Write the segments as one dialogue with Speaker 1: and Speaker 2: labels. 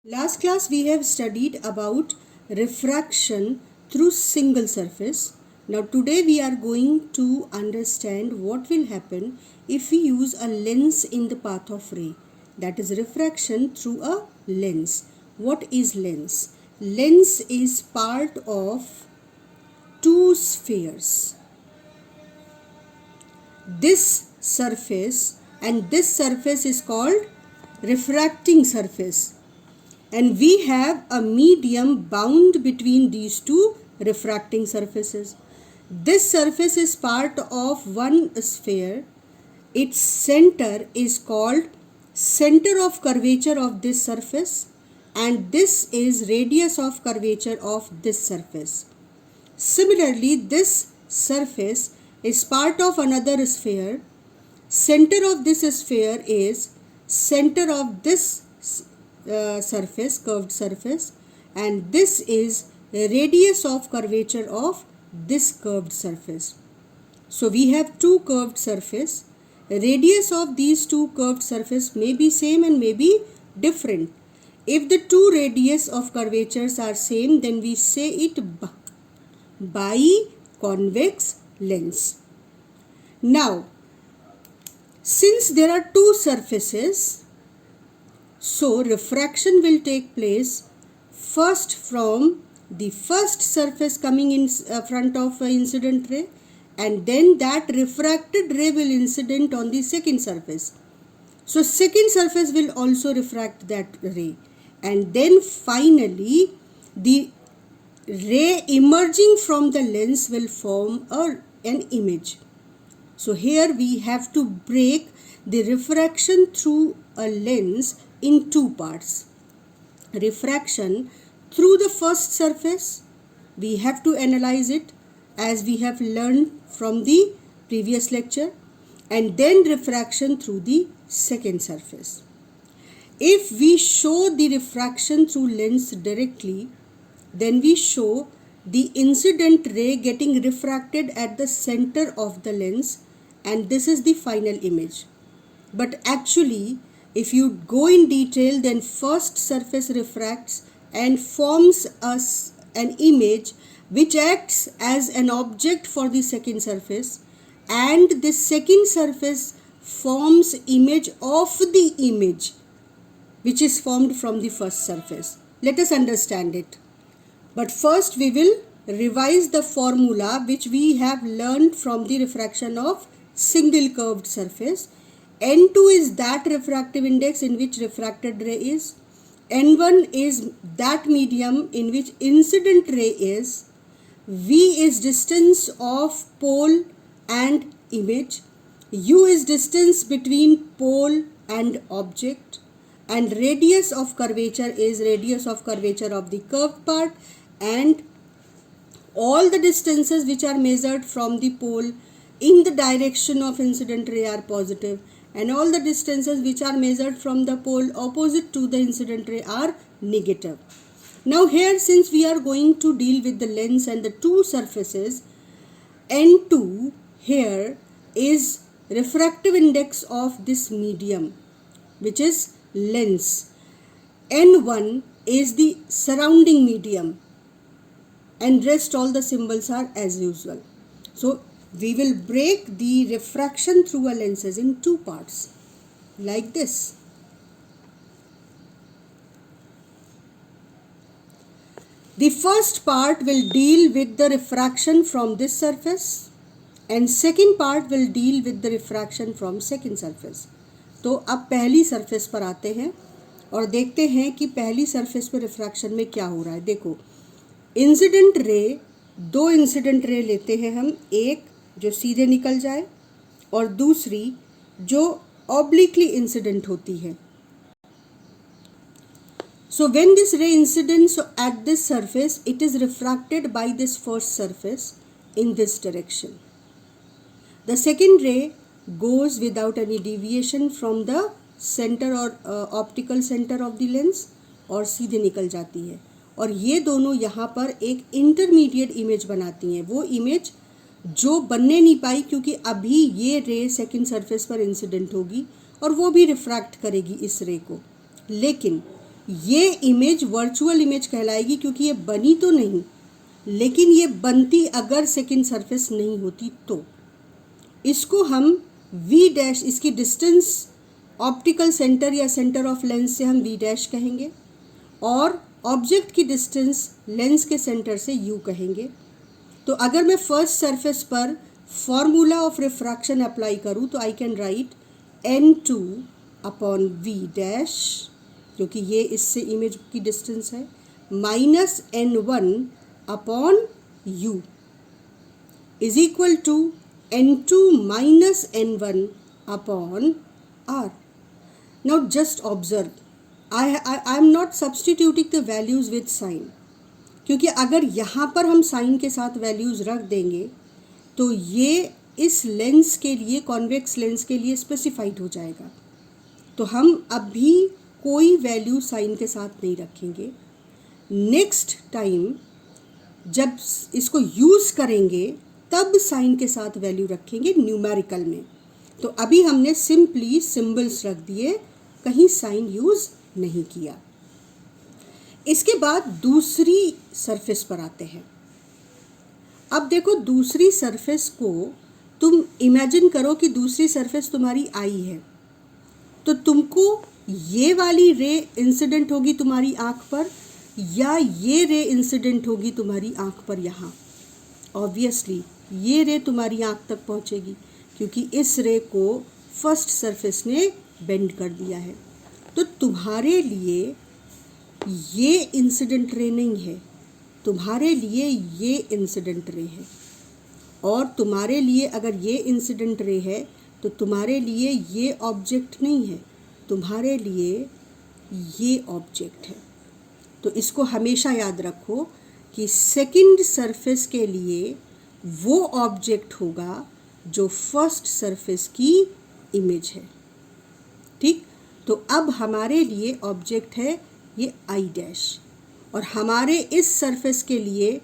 Speaker 1: Last class we have studied about refraction through single surface. Now today we are going to understand what will happen if we use a lens in the path of ray. That is refraction through a lens. What is lens? Lens is part of two spheres. This surface and this surface is called refracting surface. And we have a medium bound between these two refracting surfaces. This surface is part of one sphere. Its center is called center of curvature of this surface, and this is radius of curvature of this surface. Similarly, this surface is part of another sphere. Center of this sphere is center of this surface, curved surface, and this is radius of curvature of this curved surface. So we have two curved surface. Radius of these two curved surface may be same and may be different. If the two radius of curvatures are same, then we say it biconvex lens. Now, since there are two surfaces, so refraction will take place first from the first surface coming in front of an incident ray, and then that refracted ray will incident on the second surface. So second surface will also refract that ray, and then finally the ray emerging from the lens will form an image. So here we have to break the refraction through a lens in two parts. Refraction through the first surface, we have to analyze it as we have learned from the previous lecture, and then refraction through the second surface. If we show the refraction through lens directly, then we show the incident ray getting refracted at the center of the lens, and this is the final image. But actually, if you go in detail, then first surface refracts and forms an image which acts as an object for the second surface, and the second surface forms image of the image which is formed from the first surface. Let us understand it. But first we will revise the formula which we have learned from the refraction of single curved surface. N2 is that refractive index in which refracted ray is. N1 is that medium in which incident ray is. V is distance of pole and image. U is distance between pole and object. And radius of curvature is radius of curvature of the curved part, and all the distances which are measured from the pole in the direction of incident ray are positive, and all the distances which are measured from the pole opposite to the incident ray are negative. Now here, since we are going to deal with the lens and the two surfaces, N2 here is refractive index of this medium, which is lens. N1 is the surrounding medium, and rest all the symbols are as usual. So we will break the refraction through a lenses in two parts like this. The first part will deal with the refraction from this surface, and second part will deal with the refraction from second surface. तो अब पहली surface पर आते हैं और देखते हैं कि पहली सरफेस पर रिफ्रैक्शन में क्या हो रहा है. देखो, इंसिडेंट रे, दो इंसिडेंट रे लेते हैं हम, एक जो सीधे निकल जाए और दूसरी जो ऑब्लिकली इंसिडेंट होती है. So when this ray incidents at this surface, it is refracted by this first surface in this direction. The second ray goes without any deviation from the center or optical center of the lens और सीधे निकल जाती है, और ये दोनों यहाँ पर एक इंटरमीडिएट इमेज बनाती हैं. वो इमेज जो बनने नहीं पाई क्योंकि अभी ये रे सेकंड सरफेस पर इंसिडेंट होगी और वो भी रिफ्रैक्ट करेगी इस रे को. लेकिन ये इमेज वर्चुअल इमेज कहलाएगी क्योंकि ये बनी तो नहीं, लेकिन ये बनती अगर सेकंड सरफेस नहीं होती तो। इसको हम v डैश, इसकी डिस्टेंस ऑप्टिकल सेंटर या सेंटर ऑफ लेंस से हम v डैश कहेंगे, और ऑब्जेक्ट की डिस्टेंस लेंस के सेंटर से u कहेंगे। तो अगर मैं फर्स्ट सरफेस पर फॉर्मूला ऑफ रिफ्रैक्शन अप्लाई करूँ तो I can write n2 upon v dash, क्योंकि ये इससे इमेज की डिस्टेंस है, minus n1 upon u is equal to n2 minus n1 upon r. Now just observe, I am not substituting the values with sign, क्योंकि अगर यहाँ पर हम साइन के साथ वैल्यूज़ रख देंगे तो ये इस लेंस के लिए, कॉन्वेक्स लेंस के लिए स्पेसिफाइड हो जाएगा। तो हम अभी कोई वैल्यू साइन के साथ नहीं रखेंगे। नेक्स्ट टाइम जब इसको यूज़ करेंगे तब साइन के साथ वैल्यू रखेंगे न्यूमेरिकल में। तो अभी हमने सिंपली सिंबल्स रख दिए, कहीं साइन यूज़ नहीं किया। इसके बाद दूसरी सरफेस पर आते हैं। अब देखो, दूसरी सरफेस को तुम इमेजिन करो कि दूसरी सरफेस तुम्हारी आई है, तो तुमको ये वाली रे इंसिडेंट होगी तुम्हारी आँख पर, या ये रे इंसिडेंट होगी तुम्हारी आँख पर यहाँ। ऑब्वियसली ये रे तुम्हारी आँख तक पहुँचेगी, क्योंकि इस रे को फर्स्ट सरफेस ने बेंड कर दिया है। तो तुम्हारे लिए ये इंसिडेंट रे नहीं है, तुम्हारे लिए ये इंसिडेंट रे है, और तुम्हारे लिए अगर ये इंसिडेंट रे है तो तुम्हारे लिए ये ऑब्जेक्ट नहीं है, तुम्हारे लिए ये ऑब्जेक्ट है। तो इसको हमेशा याद रखो कि सेकंड सरफेस के लिए वो ऑब्जेक्ट होगा जो फर्स्ट सरफेस की इमेज है। ठीक, तो अब हमारे लिए ऑब्जेक्ट है ये आई डैश, और हमारे इस सरफेस के लिए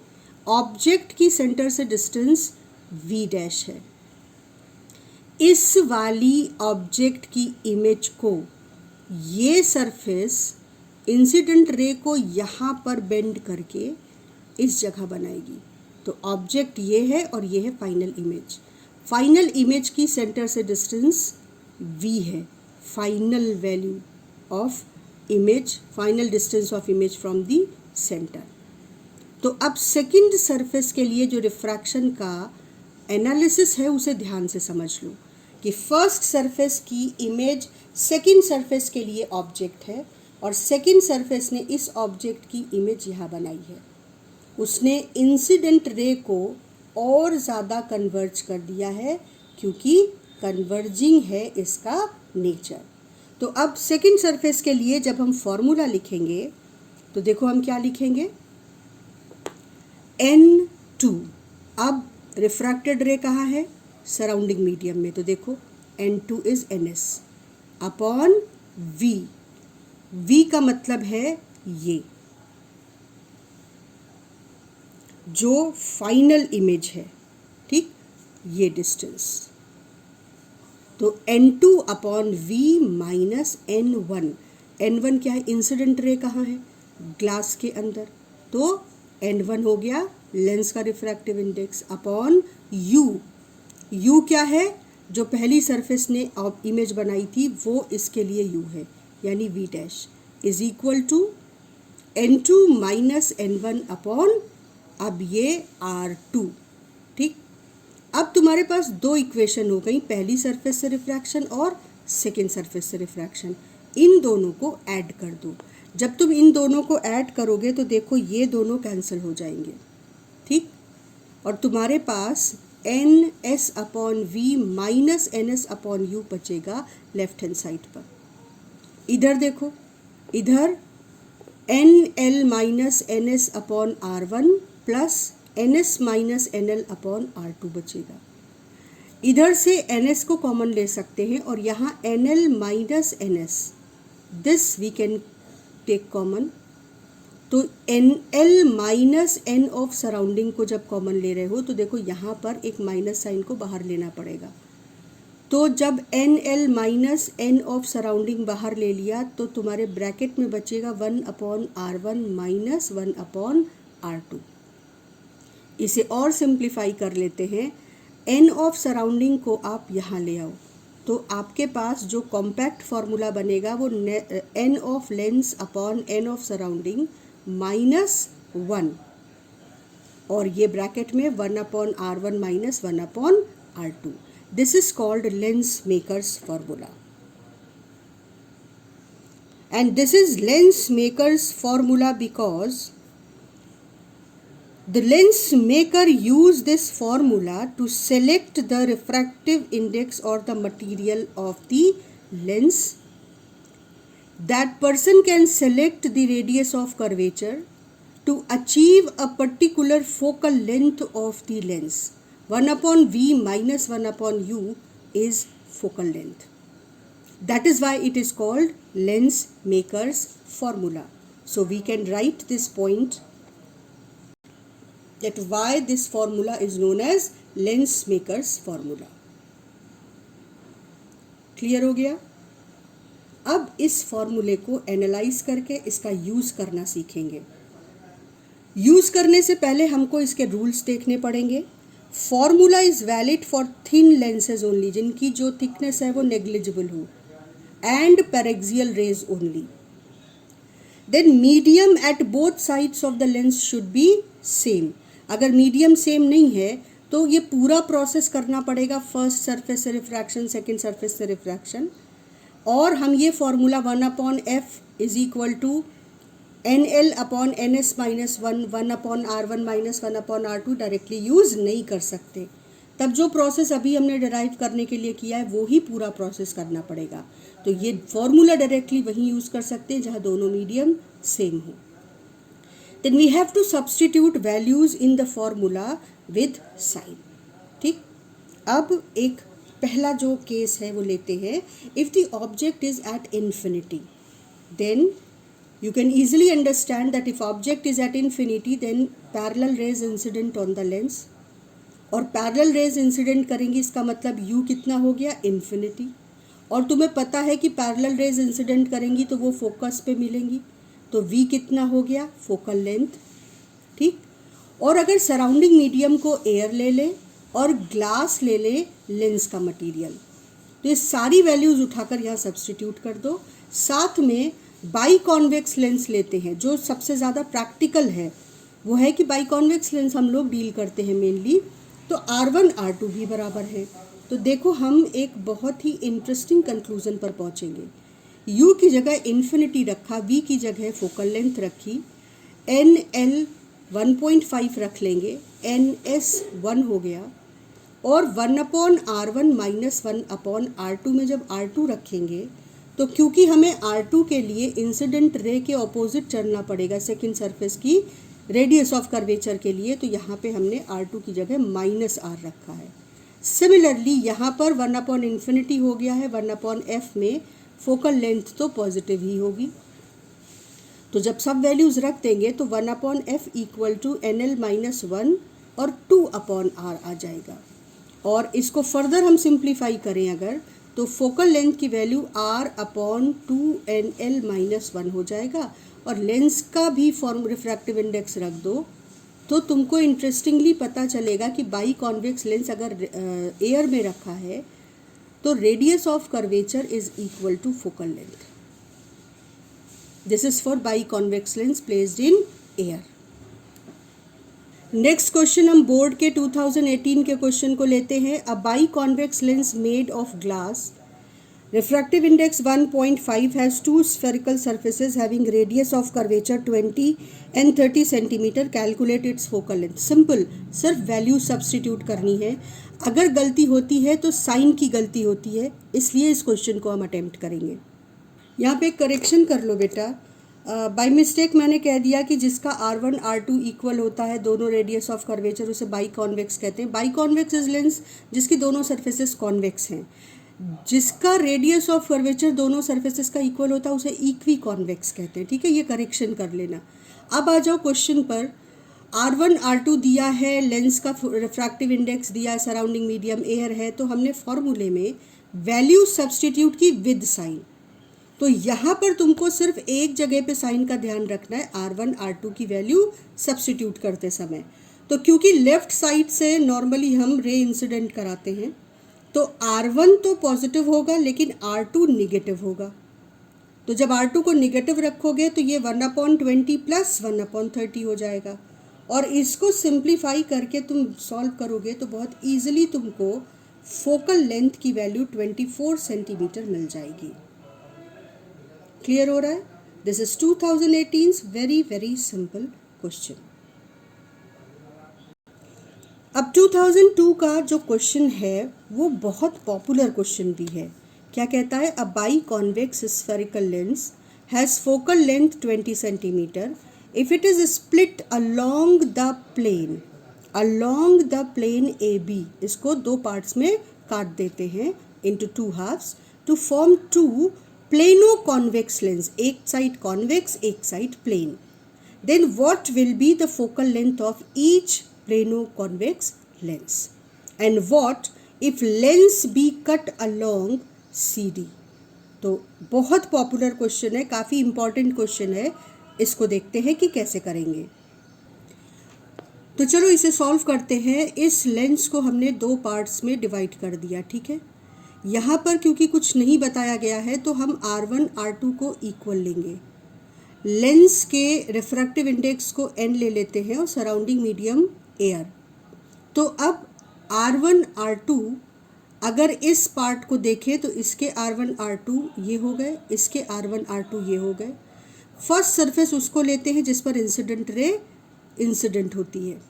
Speaker 1: ऑब्जेक्ट की सेंटर से डिस्टेंस v डैश है। इस वाली ऑब्जेक्ट की इमेज को ये सरफेस इंसिडेंट रे को यहाँ पर बेंड करके इस जगह बनाएगी। तो ऑब्जेक्ट ये है और ये है फाइनल इमेज। फाइनल इमेज की सेंटर से डिस्टेंस v है, final value of image, final distance of image from the centre. तो अब सेकंड सरफेस के लिए जो रिफ्रैक्शन का एनालिसिस है उसे ध्यान से समझ लो कि फर्स्ट सरफेस की इमेज सेकंड सरफेस के लिए ऑब्जेक्ट है, और सेकंड सरफेस ने इस ऑब्जेक्ट की इमेज यहाँ बनाई है। उसने इंसिडेंट रे को और ज़्यादा कन्वर्ज कर दिया है, क्योंकि कन्वर्जिंग है इसका नेचर। तो अब सेकंड सरफेस के लिए जब हम फॉर्मूला लिखेंगे तो देखो हम क्या लिखेंगे, n2। अब रिफ्रैक्टेड रे कहाँ है, सराउंडिंग मीडियम में, तो देखो n2 is ns upon v। v का मतलब है ये जो फाइनल इमेज है, ठीक, ये डिस्टेंस। तो n2 upon v minus n1। n1 क्या है, इंसिडेंट रे कहाँ है, ग्लास के अंदर, तो n1 हो गया लेंस का refractive index, upon u। u क्या है, जो पहली सरफेस ने इमेज बनाई थी वो इसके लिए u है, यानी v dash is equal to n2 minus n1 upon, अब ये r2। ठीक, अब तुम्हारे पास दो इक्वेशन हो गई, पहली सरफेस से रिफ्रैक्शन और सेकेंड सरफेस से रिफ्रैक्शन। इन दोनों को ऐड कर दो। जब तुम इन दोनों को ऐड करोगे तो देखो ये दोनों कैंसिल हो जाएंगे, ठीक, और तुम्हारे पास N S upon V minus N S upon U बचेगा लेफ्ट हैंड साइड पर। इधर देखो, इधर N L minus N S upon R one plus N S minus N L upon R two बचेगा। इधर से एन एस को common ले सकते हैं और यहाँ N L minus N S, this we can take common. तो N L minus N of surrounding को जब कॉमन ले रहे हो तो देखो यहाँ पर एक माइनस साइन को बाहर लेना पड़ेगा, तो जब N L minus N of surrounding बाहर ले लिया तो तुम्हारे ब्रैकेट में बचेगा 1/r1 माइनस 1/r2। इसे और सिंप्लीफाई कर लेते हैं, एन ऑफ सराउंडिंग को आप यहाँ ले आओ तो आपके पास जो कॉम्पैक्ट फॉर्मूला बनेगा वो N of lens upon N of surrounding -1, और ये ब्रैकेट में 1/r1 minus 1/r2। This is called lens makers formula, and this is lens maker's formula because the lens maker use this formula to select the refractive index or the material of the lens. That person can select the radius of curvature to achieve a particular focal length of the lens. 1/v minus 1/u is focal length. That is why it is called lens maker's formula. So we can write this point that why this formula is known as lens maker's formula. Clear हो गया? अब इस फॉर्मूले को analyse करके इसका use करना सीखेंगे। यूज करने से पहले हमको इसके रूल्स देखने पड़ेंगे। Formula is valid for thin lenses only, जिनकी जो थिकनेस है वो नेग्लिजिबल हो, and paraxial rays only. Then medium at both sides of the lens should be same. अगर मीडियम सेम नहीं है तो ये पूरा प्रोसेस करना पड़ेगा, फर्स्ट सरफेस से रिफ्रैक्शन, सेकेंड सरफेस से रिफ्रैक्शन, और हम ये formula 1/f is equal to NL/NS minus 1/r1 minus 1/r2 directly use नहीं कर सकते। तब जो प्रोसेस अभी हमने डिराइव करने के लिए किया है वो ही पूरा प्रोसेस करना पड़ेगा। तो ये फॉर्मूला डायरेक्टली वहीं यूज़ कर सकते हैं जहाँ दोनों मीडियम सेम हो। Then we have to substitute values in the formula with sign. ठीक, अब एक पहला जो केस है वो लेते हैं। If the object is at infinity then you can easily understand that if object is at infinity then parallel rays incident on the lens, और पैरेलल रेज इंसिडेंट करेंगी इसका मतलब u कितना हो गया, इन्फिनिटी, और तुम्हें पता है कि पैरेलल रेज इंसिडेंट करेंगी तो वो फोकस पे मिलेंगी, तो v कितना हो गया, फोकल लेंथ। ठीक, और अगर सराउंडिंग मीडियम को एयर ले ले और ग्लास ले ले लेंस का मटेरियल, तो ये सारी वैल्यूज़ उठाकर यहाँ सब्सटीट्यूट कर दो। साथ में बाई कॉन्वेक्स लेंस लेते हैं, जो सबसे ज़्यादा प्रैक्टिकल है वो है कि बाई कॉन्वेक्स लेंस हम लोग डील करते हैं मेनली, तो R1 R2 भी बराबर है। तो देखो हम एक बहुत ही इंटरेस्टिंग कंक्लूजन पर पहुंचेंगे। U की जगह इन्फिनिटी रखा, V की जगह फोकल लेंथ रखी, NL 1.5 रख लेंगे, NS 1 हो गया, और 1/R1 माइनस 1/R2 में जब R2 रखेंगे तो क्योंकि हमें R2 के लिए इंसिडेंट रे के ऑपोजिट चलना पड़ेगा सेकेंड सरफेस की रेडियस ऑफ कर्वेचर के लिए, तो यहाँ पे हमने R2 की जगह -R रखा है। सिमिलरली यहाँ पर 1/∞ हो गया है, 1/f में फोकल लेंथ तो पॉजिटिव ही होगी, तो जब सब वैल्यूज़ रख देंगे तो 1/f equal to NL minus 1 और 2/r आ जाएगा। और इसको फर्दर हम सिंप्लीफाई करें अगर, तो फोकल लेंथ की वैल्यू R/2NL माइनस 1 हो जाएगा, और लेंस का भी फॉर्म रिफ्रैक्टिव इंडेक्स रख दो तो तुमको इंटरेस्टिंगली पता चलेगा कि बाई कॉन्वेक्स लेंस अगर एयर में रखा है तो radius of curvature is equal to focal length. This is for biconvex lens placed in air. Next question हम बोर्ड के 2018 के क्वेश्चन को लेते हैं। A biconvex lens made of glass, refractive index 1.5 has two spherical surfaces having radius of curvature 20 and 30 centimeter. Calculate its focal length. Simple, सिर्फ value substitute करनी है। अगर गलती होती है तो साइन की गलती होती है, इसलिए इस क्वेश्चन को हम अटेम्प्ट करेंगे। यहाँ पे करेक्शन कर लो बेटा, बाई मिस्टेक मैंने कह दिया कि जिसका R1 R2 इक्वल होता है दोनों रेडियस ऑफ कर्वेचर, उसे बाई कॉन्वेक्स कहते हैं। बाई कॉन्वेक्स इज लेंस जिसकी दोनों सरफेसेस कॉन्वेक्स हैं। जिसका रेडियस ऑफ कर्वेचर दोनों सरफेसेस का इक्वल होता है उसे इक्वी कॉन्वेक्स कहते हैं। ठीक है, ये करेक्शन कर लेना। अब आ जाओ क्वेश्चन पर। R1 R2 दिया है, लेंस का रिफ्रैक्टिव इंडेक्स दिया है, सराउंडिंग मीडियम एयर है, तो हमने फॉर्मूले में वैल्यू सब्स्टिट्यूट की विद साइन। तो यहाँ पर तुमको सिर्फ एक जगह पे साइन का ध्यान रखना है, R1 R2 की वैल्यू सब्स्टिट्यूट करते समय। तो क्योंकि लेफ्ट साइड से नॉर्मली हम रे इंसिडेंट कराते हैं, तो R1 तो पॉजिटिव होगा लेकिन R2 निगेटिव होगा। तो जब R2 को निगेटिव रखोगे तो ये 1/20 प्लस 1/30 हो जाएगा, और इसको सिंप्लीफाई करके तुम सॉल्व करोगे तो बहुत ईजिली तुमको फोकल लेंथ की वैल्यू 24 सेंटीमीटर मिल जाएगी। क्लियर हो रहा है? This is 2018 very very simple question. अब 2002 का जो क्वेश्चन है वो बहुत पॉपुलर क्वेश्चन भी है। क्या कहता है? A biconvex spherical lens has focal length 20 centimetre if it is split along the plane AB। इसको दो पार्ट्स में काट देते हैं into two halves to form two plano convex lens, एक साइड कॉन्वेक्स एक side plane. Then what will be the focal length of each plano convex lens, and what if lens be cut along CD। तो बहुत popular question है, काफ़ी important question है। इसको देखते हैं कि कैसे करेंगे। तो चलो इसे सॉल्व करते हैं। इस लेंस को हमने दो पार्ट्स में डिवाइड कर दिया, ठीक है। यहाँ पर क्योंकि कुछ नहीं बताया गया है तो हम R1 R2 को इक्वल लेंगे। लेंस के रिफ्रैक्टिव इंडेक्स को n ले लेते हैं और सराउंडिंग मीडियम एयर। तो अब R1 R2 अगर इस पार्ट को देखें तो इसके R1 R2 ये हो गए, इसके R1 R2 ये हो गए। फर्स्ट सरफेस उसको लेते हैं जिस पर इंसिडेंट रे इंसिडेंट होती है।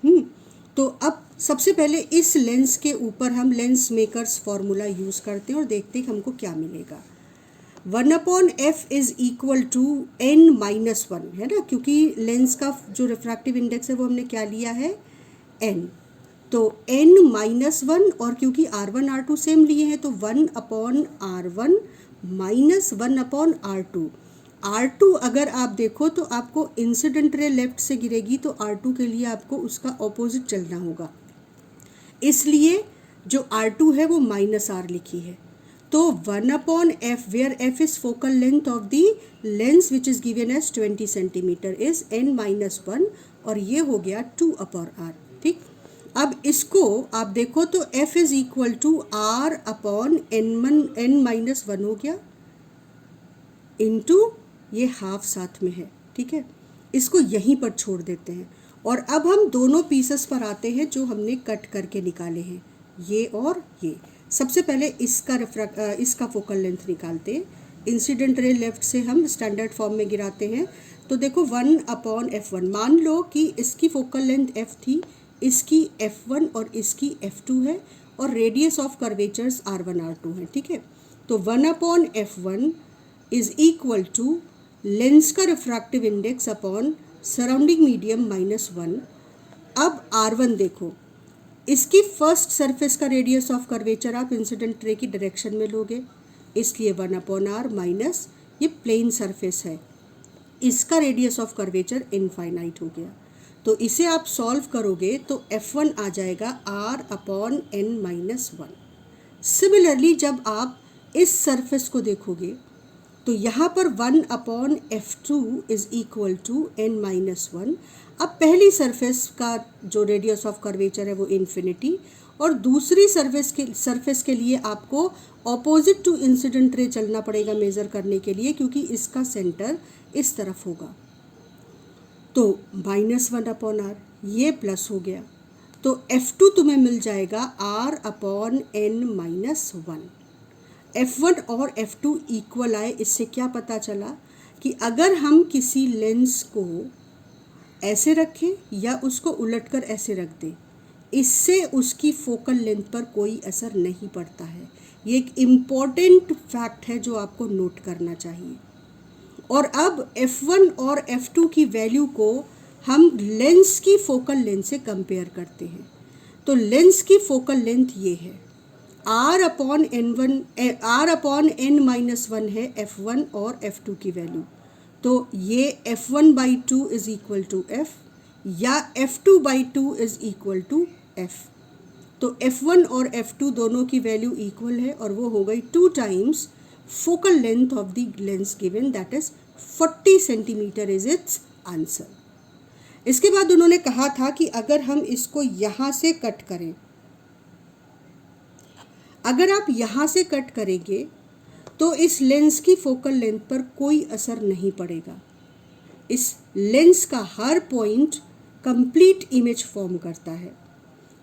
Speaker 1: तो अब सबसे पहले इस लेंस के ऊपर हम लेंस मेकर्स फॉर्मूला यूज़ करते हैं और देखते हैं कि हमको क्या मिलेगा। 1/f is equal to n-1 है ना, क्योंकि लेंस का जो रिफ्रैक्टिव इंडेक्स है वो हमने क्या लिया है, n। तो n-1, और क्योंकि R1 R2 सेम लिए हैं तो 1/R1 माइनस 1/R2। R2 अगर आप देखो तो आपको इंसिडेंट रे लेफ्ट से गिरेगी तो R2 के लिए आपको उसका ऑपोजिट चलना होगा, इसलिए जो R2 है वो -R लिखी है। तो 1/f where f is focal length of the lens which is given as 20 centimetre is n-1, और ये हो गया 2/r। ठीक, अब इसको आप देखो तो f is equal to r/n-1 हो गया, इनटू ये हाफ साथ में है। ठीक है, इसको यहीं पर छोड़ देते हैं और अब हम दोनों पीसेस पर आते हैं जो हमने कट करके निकाले हैं, ये और ये। सबसे पहले इसका फोकल लेंथ निकालते हैं। इंसिडेंट रे लेफ्ट से हम स्टैंडर्ड फॉर्म में गिराते हैं। तो देखो 1/f1, मान लो कि इसकी फोकल लेंथ f थी, इसकी f1 और इसकी f2 है, और radius of curvatures r1 r2 है। ठीक है, तो 1/f1 is equal to lens का refractive index upon surrounding medium -1। अब R1 देखो, इसकी फर्स्ट सरफेस का रेडियस ऑफ कर्वेचर आप इंसिडेंट रे की डायरेक्शन में लोगे, इसलिए 1/r माइनस ये प्लेन सरफेस है, इसका रेडियस ऑफ कर्वेचर इनफाइनाइट हो गया। तो इसे आप सॉल्व करोगे तो f1 आ जाएगा r/n-1। सिमिलरली जब आप इस सरफेस को देखोगे तो यहाँ पर 1/f2 is equal to n-1। अब पहली सरफेस का जो रेडियस ऑफ कर्वेचर है वो इन्फिनिटी, और दूसरी सरफेस के लिए आपको ऑपोजिट टू इंसिडेंट रे चलना पड़ेगा मेज़र करने के लिए, क्योंकि इसका सेंटर इस तरफ होगा। तो -1/r, ये प्लस हो गया, तो f2 तुम्हें मिल जाएगा r/n-1। f1 और f2 इक्वल आए, इससे क्या पता चला कि अगर हम किसी लेंस को ऐसे रखें या उसको उलटकर ऐसे रख दें, इससे उसकी फोकल लेंथ पर कोई असर नहीं पड़ता है। ये एक इम्पॉर्टेंट फैक्ट है जो आपको नोट करना चाहिए। और अब f1 और f2 की वैल्यू को हम लेंस की फोकल लेंथ से कंपेयर करते हैं। तो लेंस की फोकल लेंथ ये है, r/n-1 है f1 और f2 की वैल्यू। तो ये f1/2 is equal to f, या f2/2 is equal to f। तो F1 और F2 दोनों की वैल्यू इक्वल है और वो हो गई 2 times focal length of the lens given, that is 40 centimetre is it's answer. इसके बाद उन्होंने कहा था कि अगर हम इसको यहाँ से कट करें, अगर आप यहाँ से कट करेंगे तो इस लेंस की फोकल लेंथ पर कोई असर नहीं पड़ेगा। इस लेंस का हर पॉइंट कंप्लीट इमेज फॉर्म करता है,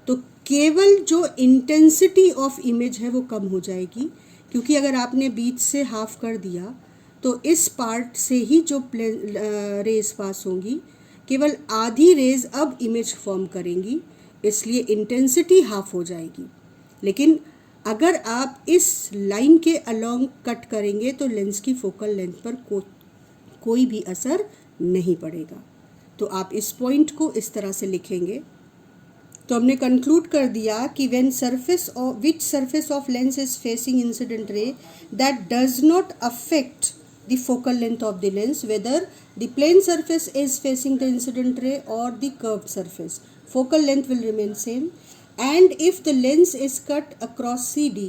Speaker 1: तो केवल जो इंटेंसिटी ऑफ इमेज है वो कम हो जाएगी, क्योंकि अगर आपने बीच से हाफ कर दिया तो इस पार्ट से ही जो रेज पास होंगी, केवल आधी रेज अब इमेज फॉर्म करेंगी, इसलिए इंटेंसिटी हाफ हो जाएगी। लेकिन अगर आप इस लाइन के अलोंग कट करेंगे तो लेंस की फोकल लेंथ पर कोई भी असर नहीं पड़ेगा। तो आप इस पॉइंट को इस तरह से लिखेंगे। तो हमने कंक्लूड कर दिया कि when surface of which surface of lens is facing incident ray that does not affect the focal length of the lens, whether the plane surface is facing the incident ray or the curved surface, focal length will remain same. And if the lens is cut across CD,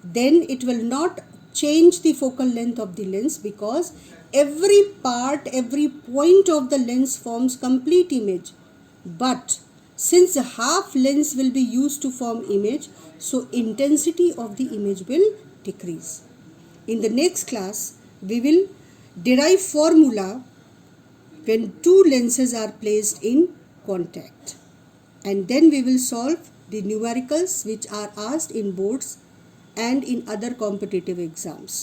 Speaker 1: then it will not change the focal length of the lens, because every part, every point of the lens forms complete image. But since half lens will be used to form image, so intensity of the image will decrease. In the next class, we will derive formula when two lenses are placed in contact, and then we will solve the numericals which are asked in boards and in other competitive exams.